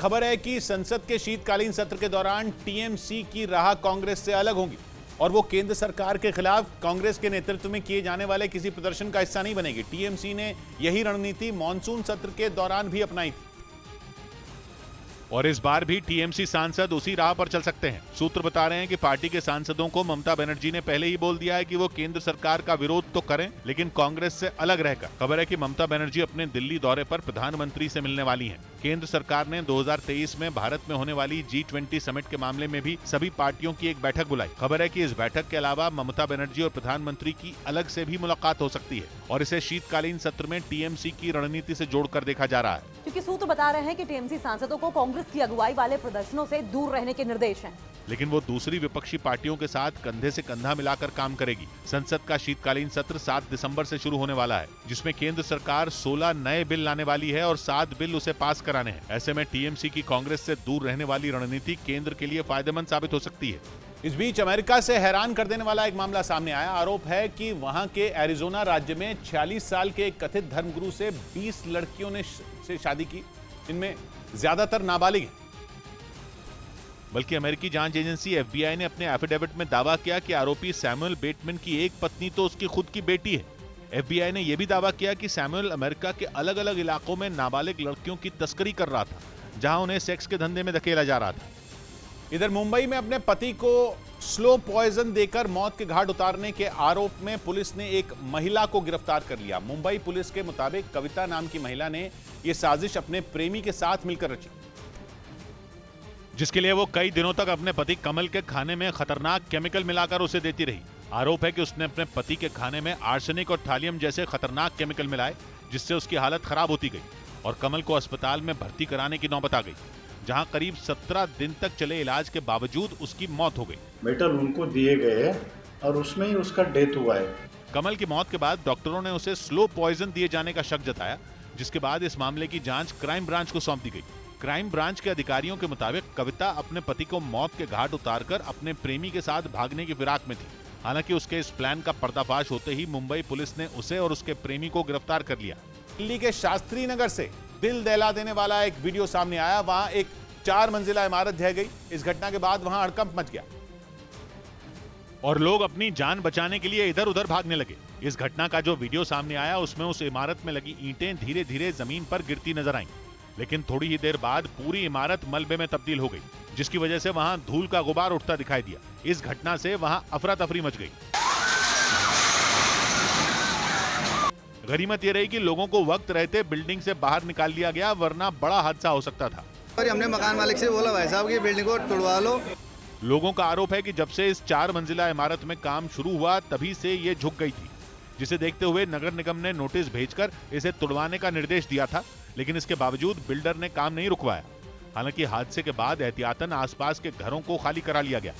खबर है कि संसद के शीतकालीन सत्र के दौरान टीएमसी की राह कांग्रेस से अलग होगी और वो केंद्र सरकार के खिलाफ कांग्रेस के नेतृत्व में किए जाने वाले किसी प्रदर्शन का हिस्सा नहीं बनेगी। टीएमसी ने यही रणनीति मॉनसून सत्र के दौरान भी अपनाई थी और इस बार भी टीएमसी सांसद उसी राह पर चल सकते हैं। सूत्र बता रहे हैं कि पार्टी के सांसदों को ममता बनर्जी ने पहले ही बोल दिया है कि वो केंद्र सरकार का विरोध तो करें लेकिन कांग्रेस से अलग रहकर। खबर है कि ममता बनर्जी अपने दिल्ली दौरे पर प्रधानमंत्री से मिलने वाली हैं। केंद्र सरकार ने 2023 में भारत में होने वाली G20 समिट के मामले में भी सभी पार्टियों की एक बैठक बुलाई। खबर है कि इस बैठक के अलावा ममता बनर्जी और प्रधानमंत्री की अलग से भी मुलाकात हो सकती है और इसे शीतकालीन सत्र में टीएमसी की रणनीति से जोड़कर देखा जा रहा है। क्योंकि सूत्र बता रहे हैं कि टीएमसी सांसदों को कांग्रेस की अगुवाई वाले प्रदर्शनों से दूर रहने के निर्देश हैं। लेकिन वो दूसरी विपक्षी पार्टियों के साथ कंधे से कंधा मिलाकर काम करेगी। संसद का शीतकालीन सत्र 7 दिसंबर से शुरू होने वाला है, जिसमें केंद्र सरकार 16 नए बिल लाने वाली है और 7 बिल उसे पास कराने हैं। ऐसे में टीएमसी की कांग्रेस से दूर रहने वाली रणनीति केंद्र के लिए फायदेमंद साबित हो सकती है। इस बीच अमेरिका से हैरान कर देने वाला एक मामला सामने आया। आरोप है कि वहां के एरिजोना राज्य में 46 साल के एक कथित धर्मगुरु से 20 लड़कियों ने शादी की, इनमें ज्यादातर नाबालिग हैं। बल्कि अमेरिकी जांच एजेंसी FBI ने अपने एफिडेविट में दावा किया कि आरोपी सैमुअल बेटमैन की एक पत्नी तो उसकी खुद की बेटी है। FBI ने यह भी दावा किया कि सैमुअल अमेरिका के अलग अलग इलाकों में नाबालिग लड़कियों की तस्करी कर रहा था, जहां उन्हें सेक्स के धंधे में धकेला जा रहा था। इधर मुंबई में अपने पति को स्लो पॉइजन देकर मौत के घाट उतारने के आरोप में पुलिस ने एक महिला को गिरफ्तार कर लिया। मुंबई पुलिस के मुताबिक कविता नाम की महिला ने यह साजिश अपने प्रेमी के साथ मिलकर रची, जिसके लिए वो कई दिनों तक अपने पति कमल के खाने में खतरनाक केमिकल मिलाकर उसे देती रही। आरोप है कि उसने अपने पति के खाने में आर्सेनिक और थालियम जैसे खतरनाक केमिकल मिलाए, जिससे उसकी हालत खराब होती गई और कमल को अस्पताल में भर्ती कराने की नौबत आ गई, जहां करीब 17 दिन तक चले इलाज के बावजूद उसकी मौत हो गई। मेटल उनको दिए गए और उसमें ही उसका डेथ हुआ है। कमल की मौत के बाद डॉक्टरों ने उसे स्लो पॉइजन दिए जाने का शक जताया, जिसके बाद इस मामले की जांच क्राइम ब्रांच को सौंप दी गई। क्राइम ब्रांच के अधिकारियों के मुताबिक कविता अपने पति को मौत के घाट उतारकर अपने प्रेमी के साथ भागने की फिराक में थी। हालांकि उसके इस प्लान का पर्दाफाश होते ही मुंबई पुलिस ने उसे और उसके प्रेमी को गिरफ्तार कर लिया। दिल्ली के शास्त्री नगर से दिल दहला देने वाला एक वीडियो सामने आया। वहां एक 4 मंजिला इमारत ढह गई। इस घटना के बाद वहां हड़कंप मच गया और लोग अपनी जान बचाने के लिए इधर उधर भागने लगे। इस घटना का जो वीडियो सामने आया उसमें उस इमारत में लगी ईंटें धीरे धीरे जमीन पर गिरती नजर आईं, लेकिन थोड़ी ही देर बाद पूरी इमारत मलबे में तब्दील हो गई, जिसकी वजह से वहां धूल का गुबार उठता दिखाई दिया। इस घटना से वहां अफरा तफरी मच गई। गनीमत यह रही कि लोगों को वक्त रहते बिल्डिंग से बाहर निकाल लिया गया, वरना बड़ा हादसा हो सकता था। और हमने मकान मालिक से बोला, भाई साहब की बिल्डिंग को तोड़वा लो। लोगों का आरोप है कि जब से इस 4 मंजिला इमारत में काम शुरू हुआ तभी से ये झुक गई थी, जिसे देखते हुए नगर निगम ने नोटिस भेजकर इसे तुड़वाने का निर्देश दिया था, लेकिन इसके बावजूद बिल्डर ने काम नहीं रुकवाया। हालांकि हादसे के बाद एहतियातन आसपास के घरों को खाली करा लिया गया।